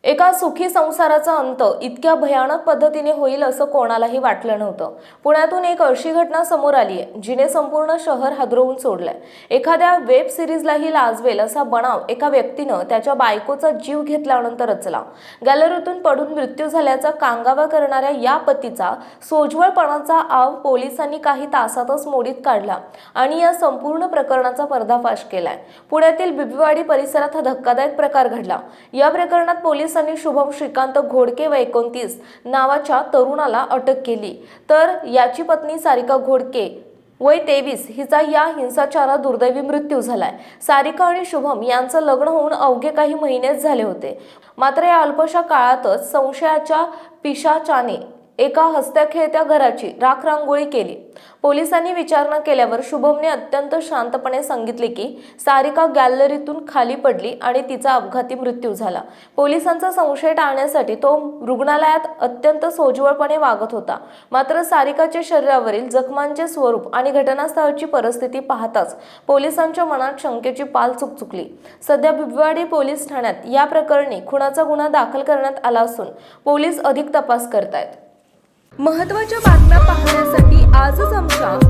एका सुखी संसाराचा अंत इतक्या भयानक पद्धतीने होईल असं कोणालाही वाटलं नव्हतं। पुण्यातून एक अशी घटना समोर आली आहे जिने संपूर्ण शहर हादरवून सोडलंय। एखाद्या वेब सिरीजलाही लाजवेल असा बनाव एका व्यक्तीनं त्याच्या बायकोचा जीव घेतल्यानंतर रचला। गॅलरीतून पडून मृत्यू झाल्याचा कांगावा करणाऱ्या या पतीचा सोज्वळपणाचा आव पोलिसांनी काही तासातच मोडीत काढला आणि या संपूर्ण प्रकरणाचा पर्दाफाश केलाय। पुण्यातील बिबवेवाडी परिसरात हा धक्कादायक प्रकार घडला। या प्रकरणात पोलिसांनी शुभम श्रीकांत घोडके व 29 नावाच्या तरुणाला अटक केली, तर याची पत्नी सारिका घोडके वय 23 हिचा या हिंसाचारात दुर्दैवी मृत्यू झालाय। सारिका आणि शुभम यांचं लग्न होऊन अवघे काही महिनेच झाले होते, मात्र या अल्पशा काळातच संशयाच्या पिशाचाने एका हसत्या खेळत्या घराची राखरांगोळी केली। पोलिसांनी विचारणा केल्यावर शुभमने अत्यंत शांतपणे सांगितले की सारिका गॅलरीतून खाली पडली आणि तिचा अपघाती मृत्यू झाला। पोलिसांचा संशय टाळण्यासाठी तो रुग्णालयात अत्यंत सोज्वळपणे वागत होता, मात्र सारिकाच्या शरीरावरील जखमांचे स्वरूप आणि घटनास्थळाची परिस्थिती पाहताच पोलिसांच्या मनात शंकेची पाल चुकचुकली। सध्या बिबवेवाडी पोलीस ठाण्यात या प्रकरणी खुनाचा गुन्हा दाखल करण्यात आला असून पोलीस अधिक तपास करतायत। महत्त्वाच्या बातम्या पाहण्यासाठी आजच आमच्या